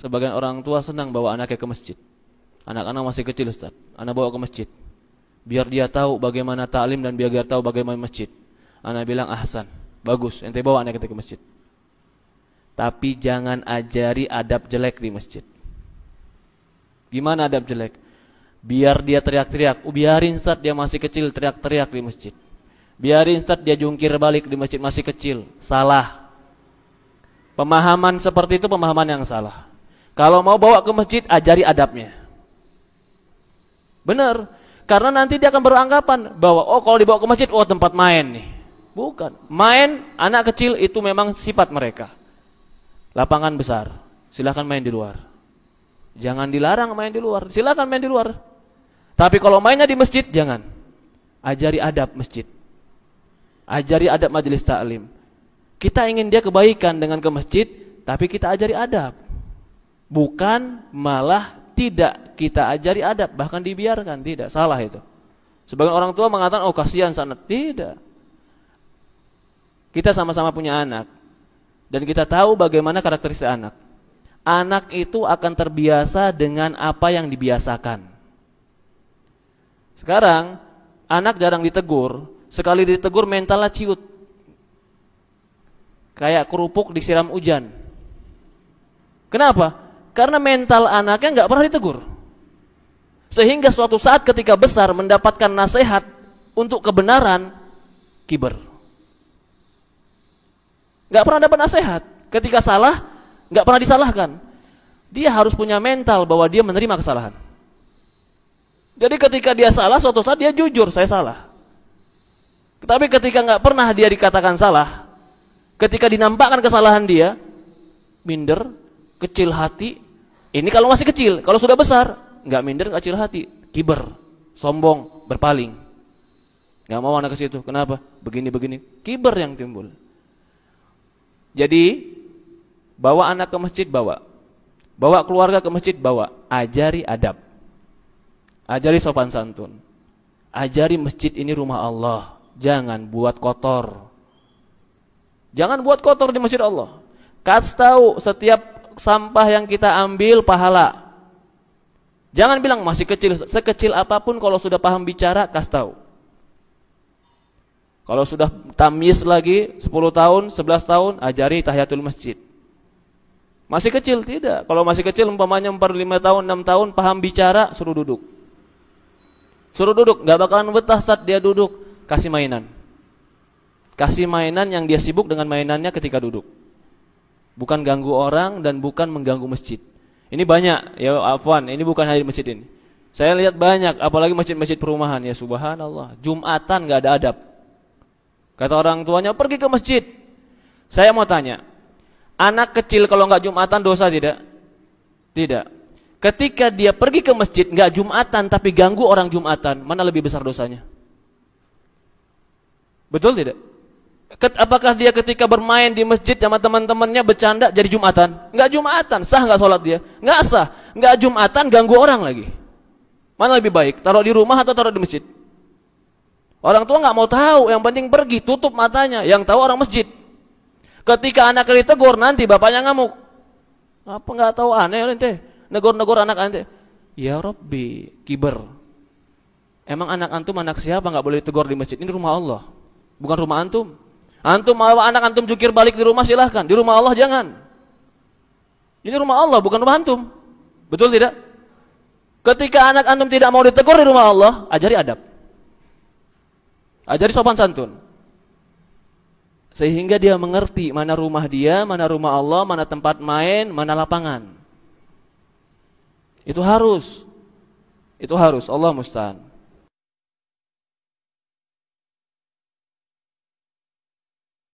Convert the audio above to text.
Sebagian orang tua senang bawa anaknya ke masjid. Anak-anak masih kecil, Ustaz. Anak bawa ke masjid. Biar dia tahu bagaimana ta'lim dan biar dia tahu bagaimana masjid. Anak bilang, ahsan, bagus, ente bawa anak kita ke masjid. Tapi jangan ajari adab jelek di masjid. Gimana adab jelek? Biar dia teriak-teriak. Biarin Ustaz dia masih kecil teriak-teriak di masjid. Biarin Ustaz dia jungkir balik di masjid masih kecil. Salah. Pemahaman seperti itu pemahaman yang salah. Kalau mau bawa ke masjid, ajari adabnya. Benar. Karena nanti dia akan beranggapan bahwa oh kalau dibawa ke masjid, oh tempat main nih. Bukan. Main anak kecil itu memang sifat mereka. Lapangan besar. Silakan main di luar. Jangan dilarang main di luar. Silakan main di luar. Tapi kalau mainnya di masjid, jangan. Ajari adab masjid. Ajari adab majelis taklim. Kita ingin dia kebaikan dengan ke masjid, tapi kita ajari adab. Bukan malah tidak kita ajari adab, bahkan dibiarkan. Tidak, salah itu. Sebagian orang tua mengatakan, oh kasihan sana. Tidak. Kita sama-sama punya anak. Dan kita tahu bagaimana karakteristik anak. Anak itu akan terbiasa dengan apa yang dibiasakan. Sekarang, anak jarang ditegur. Sekali ditegur mentalnya ciut. Kayak kerupuk disiram hujan. Kenapa? Karena mental anaknya nggak pernah ditegur. Sehingga suatu saat ketika besar mendapatkan nasihat untuk kebenaran, kiber. Nggak pernah dapat nasihat. Ketika salah, nggak pernah disalahkan. Dia harus punya mental bahwa dia menerima kesalahan. Jadi ketika dia salah, suatu saat dia jujur, saya salah. Tapi ketika nggak pernah dia dikatakan salah, ketika dinampakkan kesalahan dia, minder, kecil hati. Ini kalau masih kecil. Kalau sudah besar, nggak minder, nggak kecil hati, kiber, sombong, berpaling. Nggak mau anak ke situ. Kenapa? Begini-begini. Kiber yang timbul. Jadi bawa anak ke masjid, bawa keluarga ke masjid, bawa. Ajari adab. Ajari sopan santun. Ajari masjid ini rumah Allah. Jangan buat kotor. Jangan buat kotor di masjid Allah. Kasih tahu setiap sampah yang kita ambil pahala. Jangan bilang masih kecil. Sekecil apapun kalau sudah paham bicara, kasih tahu. Kalau sudah tamyiz lagi 10 tahun, 11 tahun, ajari tahiyatul masjid. Masih kecil tidak. Kalau masih kecil umpamanya 4, 5 tahun, 6 tahun paham bicara, suruh duduk. Suruh duduk, enggak bakalan betah saat dia duduk. Kasih mainan. Kasih mainan yang dia sibuk dengan mainannya ketika duduk. Bukan ganggu orang dan bukan mengganggu masjid. Ini banyak, ya afwan, ini bukan hanya di masjid ini. Saya lihat banyak, apalagi masjid-masjid perumahan, ya subhanallah. Jumatan enggak ada adab. Kata orang tuanya, pergi ke masjid. Saya mau tanya, anak kecil kalau enggak Jumatan dosa tidak? Tidak. Ketika dia pergi ke masjid enggak Jumatan tapi ganggu orang Jumatan, mana lebih besar dosanya? Betul tidak? Apakah dia ketika bermain di masjid sama teman-temannya bercanda jadi Jumatan? Enggak Jumatan, sah enggak sholat dia? Enggak sah. Enggak Jumatan, ganggu orang lagi. Mana lebih baik? Taruh di rumah atau taruh di masjid? Orang tua enggak mau tahu, yang penting pergi, tutup matanya. Yang tahu orang masjid. Ketika anak ditegur nanti bapaknya ngamuk. Apa enggak tahu aneh ente? Negor-negor anak ente. Ya Rabbi, kiber. Emang anak antum anak siapa enggak boleh ditegur di masjid? Ini rumah Allah. Bukan rumah antum. Antum mau anak antum jungkir balik di rumah silahkan. Di rumah Allah jangan. Ini rumah Allah bukan rumah antum. Betul tidak? Ketika anak antum tidak mau ditegur di rumah Allah, ajari adab. Ajari sopan santun. Sehingga dia mengerti mana rumah dia, mana rumah Allah, mana tempat main, mana lapangan. Itu harus. Allah musta'an.